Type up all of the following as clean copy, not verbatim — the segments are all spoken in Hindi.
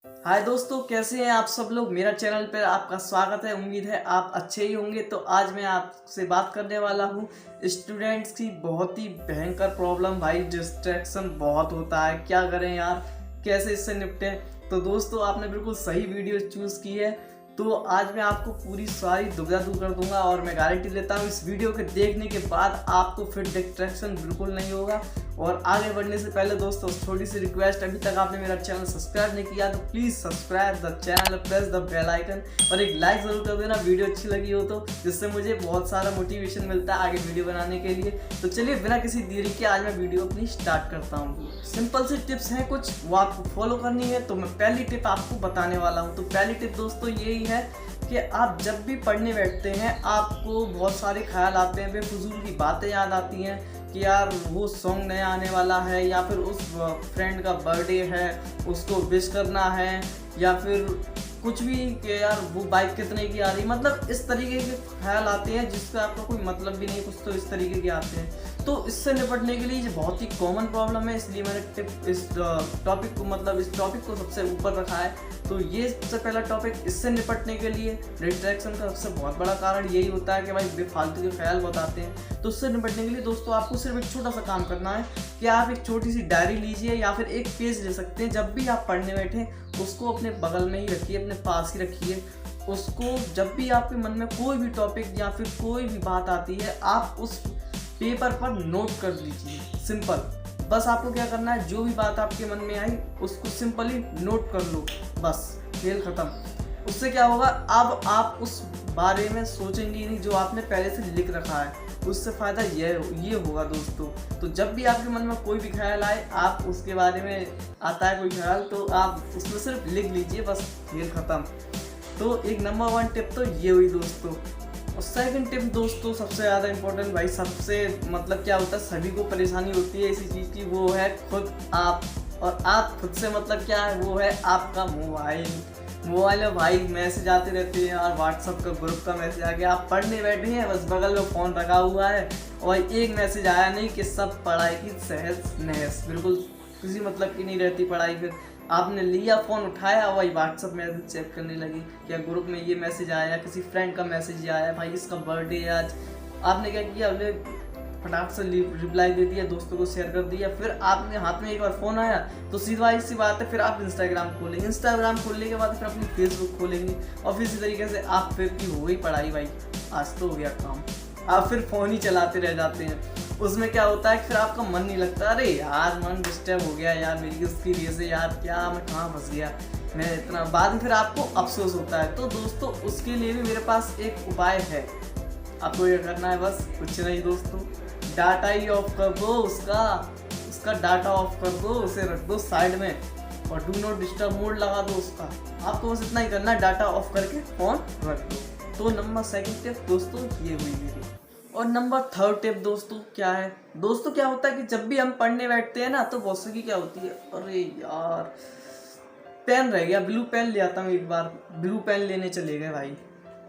हाय दोस्तों, कैसे हैं आप सब लोग। मेरा चैनल पर आपका स्वागत है। उम्मीद है आप अच्छे ही होंगे। तो आज मैं आपसे बात करने वाला हूँ स्टूडेंट्स की बहुत ही भयंकर प्रॉब्लम। भाई डिस्ट्रैक्शन बहुत होता है, क्या करें यार, कैसे इससे निपटें। तो दोस्तों आपने बिल्कुल सही वीडियो चूज़ की है। तो आज मैं आपको पूरी सारी दुविधा दूर कर दूंगा और मैं गारंटी लेता हूँ इस वीडियो के देखने के बाद आपको फिर डिस्ट्रैक्शन बिल्कुल नहीं होगा। और आगे बढ़ने से पहले दोस्तों छोटी सी रिक्वेस्ट, अभी तक आपने मेरा चैनल सब्सक्राइब नहीं किया तो please subscribe the channel, press the bell icon और एक लाइक ज़रूर कर देना वीडियो अच्छी लगी हो तो, जिससे मुझे बहुत सारा मोटिवेशन मिलता है आगे वीडियो बनाने के लिए। तो चलिए बिना किसी देरी के आज मैं वीडियो अपनी स्टार्ट करता हूँ। सिंपल सी टिप्स हैं कुछ, वो आपको फॉलो करनी है। तो मैं पहली टिप आपको बताने वाला हूँ। तो पहली टिप दोस्तों यही है कि आप जब भी पढ़ने बैठते हैं आपको बहुत सारे ख्याल आते हैं, बेफजूल की बातें याद आती हैं कि यार वो सॉन्ग नया आने वाला है, या फिर उस फ्रेंड का बर्थडे है उसको विश करना है, या फिर कुछ भी कि यार वो बाइक कितने की आ रही। मतलब इस तरीके के ख्याल आते हैं जिसका आपका कोई मतलब भी नहीं, कुछ तो इस तरीके के आते हैं। तो इससे निपटने के लिए ये बहुत ही कॉमन प्रॉब्लम है, इसलिए मैंने इस टॉपिक को सबसे ऊपर रखा है। तो ये सबसे पहला टॉपिक, इससे निपटने के लिए डिस्ट्रैक्शन का सबसे बहुत बड़ा कारण यही होता है कि भाई बेफालतू के ख्याल बताते हैं। तो उससे निपटने के लिए दोस्तों आपको सिर्फ एक छोटा सा काम करना है कि आप एक छोटी सी डायरी लीजिए या फिर एक पेज ले सकते हैं। जब भी आप पढ़ने बैठें उसको अपने बगल में ही रखिए, अपने पास ही रखिए उसको। जब भी आपके मन में कोई भी टॉपिक या फिर कोई भी बात आती है आप उस पेपर पर नोट कर लीजिए। सिंपल, बस आपको क्या करना है, जो भी बात आपके मन में आई उसको सिंपली नोट कर लो, बस खेल खत्म। उससे क्या होगा, अब आप उस बारे में सोचेंगे नहीं जो आपने पहले से लिख रखा है। उससे फ़ायदा ये होगा दोस्तों। तो जब भी आपके मन में कोई भी ख्याल आए, आप उसके बारे में आता है कोई ख्याल तो आप उसमें सिर्फ लिख लीजिए, बस खेल ख़त्म। तो एक नंबर 1 टिप तो ये हुई दोस्तों। और सेकंड टिप दोस्तों सबसे ज़्यादा इम्पोर्टेंट, भाई सबसे मतलब क्या होता है, सभी को परेशानी होती है इसी चीज़ की, वो है खुद आप। और आप खुद से मतलब क्या है, वो है आपका मोबाइल में भाई मैसेज आते रहते हैं यार, व्हाट्सअप का ग्रुप का मैसेज आ गया, आप पढ़ने बैठे हैं बस बगल में फ़ोन रखा हुआ है और एक मैसेज आया नहीं कि सब पढ़ाई की सहज नहस, बिल्कुल किसी मतलब की नहीं रहती पढ़ाई। फिर आपने लिया फ़ोन उठाया, वही व्हाट्सअप मैसेज चेक करने लगी, क्या ग्रुप में ये मैसेज आया, किसी फ्रेंड का मैसेज आया, भाई इसका बर्थडे है आज। आपने क्या किया, अपने फटाक से रिप्लाई दे दिया, दोस्तों को शेयर कर दिया। फिर आपने हाथ में एक बार फ़ोन आया तो सीधा सी बात है, फिर आप इंस्टाग्राम खोलेंगे, इंस्टाग्राम खोलने के बाद फिर अपनी फेसबुक खोलेंगे और फिर इसी तरीके से आप फिर की हो गई पढ़ाई, भाई आज तो हो गया काम। आप फिर फ़ोन ही चलाते रह जाते हैं। उसमें क्या होता है, फिर आपका मन नहीं लगता, अरे यार मन डिस्टर्ब हो गया यार मेरी उसकी वजह से, यार क्या मैं कहाँ फंस गया मैं इतना, बाद में फिर आपको अफसोस होता है। तो दोस्तों उसके लिए भी मेरे पास एक उपाय है। आपको ये करना है, बस कुछ नहीं दोस्तों, डाटा ही ऑफ कर दो, उसका डाटा ऑफ कर दो, उसे रख दो साइड में और डू नॉट डिस्टर्ब मोड लगा दो उसका। आपको बस इतना ही करना है, डाटा ऑफ करके फ़ोन रख दो। तो नंबर 2 टिप दोस्तों ये हुई मेरी। और नंबर 3 टिप दोस्तों क्या है, दोस्तों क्या होता है कि जब भी हम पढ़ने बैठते हैं ना तो बहुत सी क्या होती है, अरे यार पेन रह गया, ब्लू पेन ले आता हूँ। एक बार ब्लू पेन लेने चले गए भाई,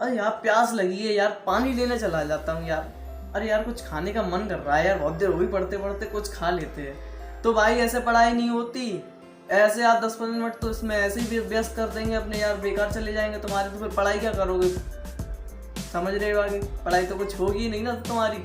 अरे यार प्यास लगी है यार, पानी लेने चला जाता हूँ यार, अरे यार कुछ खाने का मन कर रहा है यार, बहुत देर हो गई पढ़ते पढ़ते, कुछ खा लेते हैं। तो भाई ऐसे पढ़ाई नहीं होती, ऐसे आप 10-15 मिनट तो इसमें ऐसे ही व्यस्त कर देंगे अपने यार, बेकार चले जाएंगे तुम्हारे। तो फिर पढ़ाई क्या करोगे, समझ रहे हो, आगे पढ़ाई तो कुछ होगी नहीं ना तुम्हारी।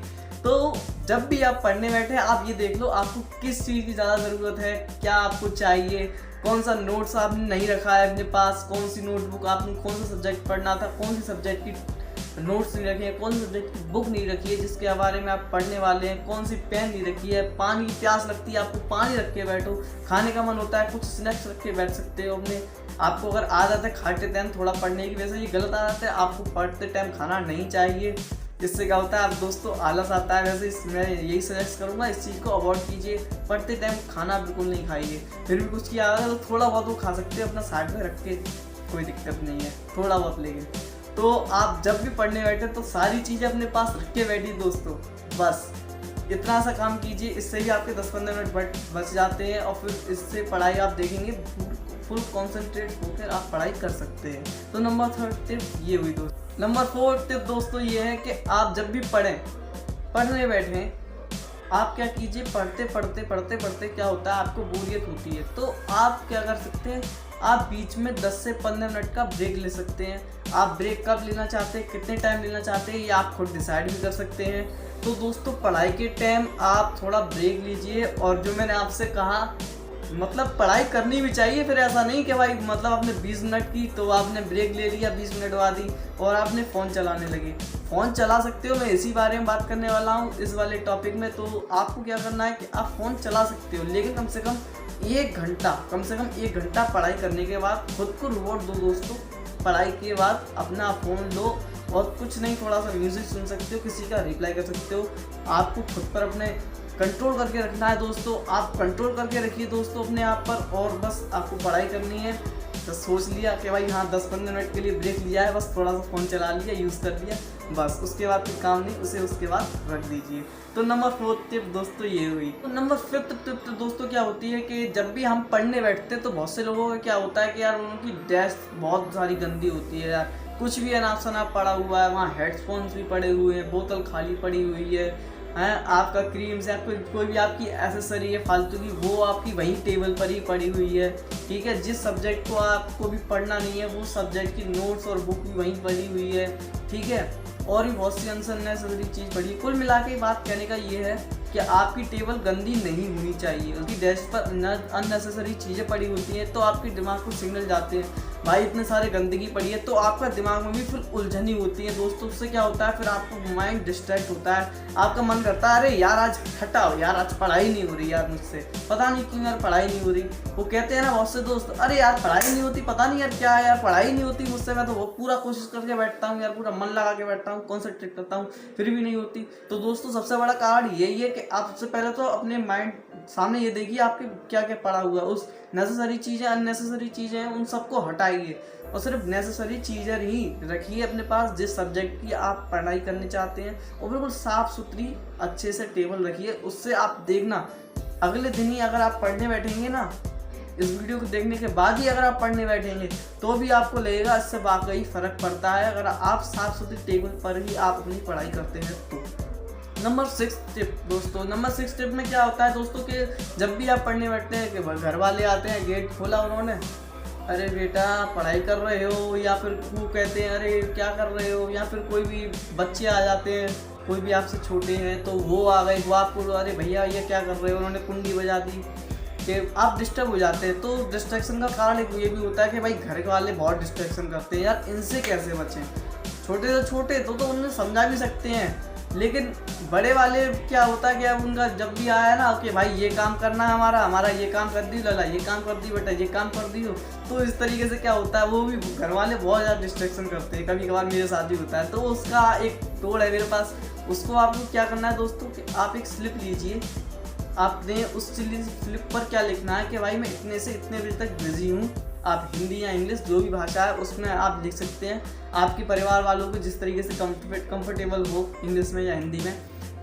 तो जब भी आप पढ़ने बैठे आप ये देख लो आपको किस चीज़ की ज़्यादा ज़रूरत है, क्या आपको चाहिए, कौन सा नोट्स आपने नहीं रखा है अपने पास, कौन सी नोटबुक आपने कौन सा सब्जेक्ट पढ़ना था, कौन सी सब्जेक्ट की नोट्स नहीं रखे हैं, कौन सी सब्जेक्ट की बुक नहीं रखी है जिसके बारे में आप पढ़ने वाले हैं, कौन सी पेन नहीं रखी है, पानी की प्यास लगती है आपको पानी रख के बैठो, खाने का मन होता है कुछ स्नैक्स रख के बैठ सकते हो अपने। आपको अगर आदत है खाते टाइम थोड़ा पढ़ने की, वैसे ये गलत आदत है, आपको पढ़ते टाइम खाना नहीं चाहिए। इससे क्या होता है आप दोस्तों आलस आता है। वैसे मैं यही सजेस्ट करूँगा, इस चीज़ को अवॉइड कीजिए, पढ़ते टाइम खाना बिल्कुल नहीं खाइए। फिर भी कुछ किया है तो थोड़ा बहुत वो खा सकते हैं अपना साइड में रख के, कोई दिक्कत नहीं है, थोड़ा बहुत लेंगे। तो आप जब भी पढ़ने बैठे तो सारी चीज़ें अपने पास रख के बैठिए दोस्तों, बस इतना सा काम कीजिए, इससे ही आपके 10-15 मिनट बच जाते हैं और फिर इससे पढ़ाई आप देखेंगे फुल कॉन्सेंट्रेट होकर आप पढ़ाई कर सकते हैं। तो नंबर 3 टिप ये हुई दोस्तों। नंबर 4 टिप दोस्तों ये है कि आप जब भी पढ़ने बैठें, आप क्या कीजिए, पढ़ते पढ़ते क्या होता है आपको बोरियत होती है, तो आप क्या कर सकते हैं, आप बीच में 10 से 15 मिनट का ब्रेक ले सकते हैं। आप ब्रेक कब लेना चाहते हैं, कितने टाइम लेना चाहते हैं, ये आप खुद डिसाइड भी कर सकते हैं। तो दोस्तों पढ़ाई के टाइम आप थोड़ा ब्रेक लीजिए, और जो मैंने आपसे कहा मतलब पढ़ाई करनी भी चाहिए। फिर ऐसा नहीं कि भाई मतलब आपने 20 मिनट की तो आपने ब्रेक ले लिया 20 मिनट बाद ही और आपने फ़ोन चलाने लगे। फ़ोन चला सकते हो, मैं इसी बारे में बात करने वाला हूँ इस वाले टॉपिक में। तो आपको क्या करना है कि आप फ़ोन चला सकते हो, लेकिन कम से कम 1 घंटा पढ़ाई करने के बाद खुद को रिवॉर्ड दो दोस्तों। पढ़ाई के बाद अपना फ़ोन लो और कुछ नहीं, थोड़ा सा म्यूज़िक सुन सकते हो, किसी का रिप्लाई कर सकते हो। आपको खुद पर अपने कंट्रोल करके रखना है दोस्तों। आप कंट्रोल करके रखिए दोस्तों अपने आप पर, और बस आपको पढ़ाई करनी है। तो सोच लिया कि भाई हाँ 10-15 मिनट के लिए ब्रेक लिया है, बस थोड़ा सा फ़ोन चला लिया, यूज़ कर लिया, बस उसके बाद कोई काम नहीं, उसे उसके बाद रख दीजिए। तो नंबर 4 टिप दोस्तों ये हुई। तो नंबर 5 टिप तो दोस्तों क्या होती है कि जब भी हम पढ़ने बैठते हैं तो बहुत से लोगों का क्या होता है कि यार उनकी डेस्क बहुत सारी गंदी होती है यार, कुछ भी अनाप शनाप पड़ा हुआ है, वहाँ हेडफोन्स भी पड़े हुए हैं, बोतल खाली पड़ी हुई है, आपका क्रीम्स या कोई भी आपकी एसेसरी है फालतू की, वो आपकी वहीं टेबल पर ही पड़ी हुई है। ठीक है, जिस सब्जेक्ट को आपको भी पढ़ना नहीं है वो सब्जेक्ट की नोट्स और बुक भी वहीं पड़ी हुई है। ठीक है, और भी बहुत सी अननेसेसरी चीज़ पड़ी। कुल मिला के बात कहने का ये है कि आपकी टेबल गंदी नहीं होनी चाहिए। उसकी डेस्क पर अननेसेसरी चीज़ें पड़ी होती हैं तो आपके दिमाग को सिग्नल जाते हैं भाई इतने सारे गंदगी पड़ी है, तो आपका दिमाग में भी फिर उलझनी होती है दोस्तों। उससे क्या होता है, फिर आपको माइंड डिस्ट्रैक्ट होता है, आपका मन करता है अरे यार आज हटाओ यार, आज पढ़ाई नहीं हो रही यार मुझसे, पता नहीं क्यों यार पढ़ाई नहीं हो रही। वो कहते हैं ना बहुत से दोस्त, अरे यार पढ़ाई नहीं होती, पता नहीं यार क्या है यार, पढ़ाई नहीं होती मुझसे, मैं तो वो पूरा कोशिश करके बैठता हूँ यार, पूरा मन लगा के बैठता हूँ, कॉन्सेंट्रेट करता हूँ, फिर भी नहीं होती। तो दोस्तों सबसे बड़ा कारण यही है कि आप सबसे पहले तो अपने माइंड सामने ये देखिए आपके क्या क्या पड़ा हुआ है, उस नेसेसरी चीज़ें अननेसेसरी चीज़ें हैं उन सबको हटाइए और सिर्फ नेसेसरी चीज़ें ही रखिए अपने पास जिस सब्जेक्ट की आप पढ़ाई करनी चाहते हैं, और बिल्कुल साफ़ सुथरी अच्छे से टेबल रखिए। उससे आप देखना अगले दिन ही अगर आप पढ़ने बैठेंगे ना, इस वीडियो को देखने के बाद ही अगर आप पढ़ने बैठेंगे तो भी आपको लगेगा इससे वाकई फ़र्क पड़ता है अगर आप साफ़ सुथरी टेबल पर ही आप अपनी पढ़ाई करते हैं तो। नंबर 6 टिप दोस्तों, नंबर 6 टिप में क्या होता है दोस्तों कि जब भी आप पढ़ने बैठते हैं कि घर वाले आते हैं, गेट खोला उन्होंने, अरे बेटा पढ़ाई कर रहे हो, या फिर वो कहते हैं अरे क्या कर रहे हो, या फिर कोई भी बच्चे आ जाते हैं, कोई भी आपसे छोटे हैं तो वो आ गए, वो आपको अरे भैया ये क्या कर रहे हो, उन्होंने कुंडी बजा दी, कि आप डिस्टर्ब हो जाते हैं। तो डिस्ट्रैक्शन का कारण एक ये भी होता है कि भाई घर वाले बहुत डिस्ट्रैक्शन करते हैं यार, इनसे कैसे बचें। छोटे से छोटे तो उन्हें समझा भी सकते हैं, लेकिन बड़े वाले क्या होता है कि अब उनका जब भी आया ना कि भाई ये काम करना है हमारा ये काम कर दी लाला, ये काम कर दी बेटा, ये काम कर दी हो, तो इस तरीके से क्या होता है वो भी घर वाले बहुत ज़्यादा डिस्ट्रैक्शन करते हैं। कभी कभार मेरे साथ भी होता है, तो उसका एक टोल है मेरे पास। उसको आपको क्या करना है दोस्तों कि आप एक स्लिप लीजिए, आपने उस स्लिप पर क्या लिखना है कि भाई मैं इतने से इतने बजे तक बिजी हूँ। आप हिंदी या इंग्लिश जो भी भाषा है उसमें आप लिख सकते हैं, आपके परिवार वालों को जिस तरीके से कंफर्टेबल हो इंग्लिश में या हिंदी में,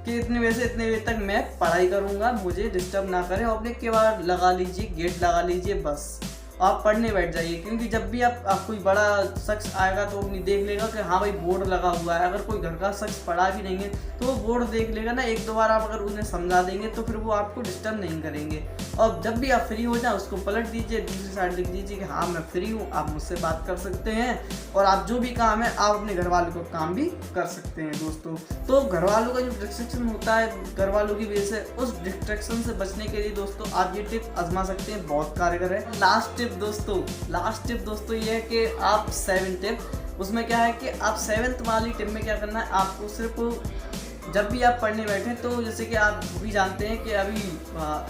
कि इतने बजे से इतने बजे तक मैं पढ़ाई करूँगा, मुझे डिस्टर्ब ना करें। और अपने के बाद लगा लीजिए, गेट लगा लीजिए, बस आप पढ़ने बैठ जाइए। क्योंकि जब भी आप कोई बड़ा शख्स आएगा तो वो देख लेगा कि हाँ भाई बोर्ड लगा हुआ है। अगर कोई घर का शख्स पढ़ा भी नहीं है तो वो बोर्ड देख लेगा ना, एक दो बार आप अगर उन्हें समझा देंगे तो फिर वो आपको डिस्टर्ब नहीं करेंगे। और जब भी आप फ्री हो जाए उसको पलट दीजिए, दूसरी साइड लिख दीजिए कि हाँ मैं फ्री हूँ, आप मुझसे बात कर सकते हैं, और आप जो भी काम है आप अपने घर वालों को काम भी कर सकते हैं दोस्तों। तो घर वालों का जो डिस्ट्रैक्शन होता है घर वालों की वजह से, उस डिस्ट्रैक्शन से बचने के लिए दोस्तों आप ये टिप आजमा सकते हैं, बहुत कारगर है। लास्ट टिप दोस्तों ये है कि आप 7 टिप, उसमें क्या है कि आप 7th वाली टिप में क्या करना है, आपको सिर्फ जब भी आप पढ़ने बैठे तो जैसे कि आप भी जानते हैं कि अभी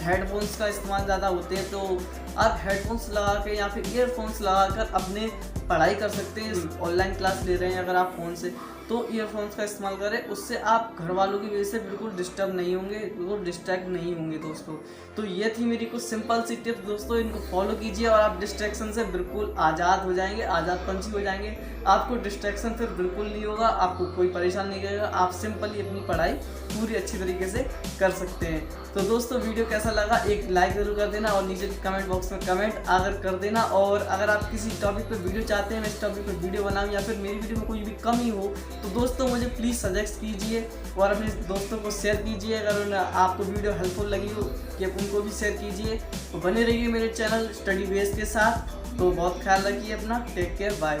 हेडफोन्स का इस्तेमाल ज़्यादा होते हैं, तो आप हेडफोन्स लगा के या फिर ईयरफोन्स लगा कर अपने पढ़ाई कर सकते हैं। ऑनलाइन क्लास ले रहे हैं अगर आप फ़ोन से तो ईयरफोन्स का इस्तेमाल करें, उससे आप घर वालों की वजह से बिल्कुल डिस्टर्ब नहीं होंगे, बिल्कुल डिस्ट्रैक्ट नहीं होंगे दोस्तों। तो ये थी मेरी कुछ सिंपल सी टिप्स दोस्तों, इनको फॉलो कीजिए और आप डिस्ट्रैक्शन से बिल्कुल आज़ाद हो जाएंगे, आज़ाद पंछी हो जाएंगे। आपको डिस्ट्रैक्शन फिर बिल्कुल नहीं होगा, आपको कोई परेशान नहीं करेगा, आप सिंपली अपनी पढ़ाई पूरी अच्छी तरीके से कर सकते हैं। तो दोस्तों वीडियो कैसा लगा एक लाइक ज़रूर कर देना और नीचे कमेंट बॉक्स में कमेंट अगर कर देना। और अगर आप किसी टॉपिक पर वीडियो चाहते हैं मैं इस टॉपिक पर वीडियो बनाऊँ या फिर मेरी वीडियो में कोई भी कमी हो तो दोस्तों मुझे प्लीज़ सजेस्ट कीजिए और अपने दोस्तों को शेयर कीजिए। अगर आपको वीडियो हेल्पफुल लगी हो कि उनको भी शेयर कीजिए। तो बने रहिए मेरे चैनल स्टडी बेस के साथ। तो बहुत ख्याल रखिए अपना। Take care, bye.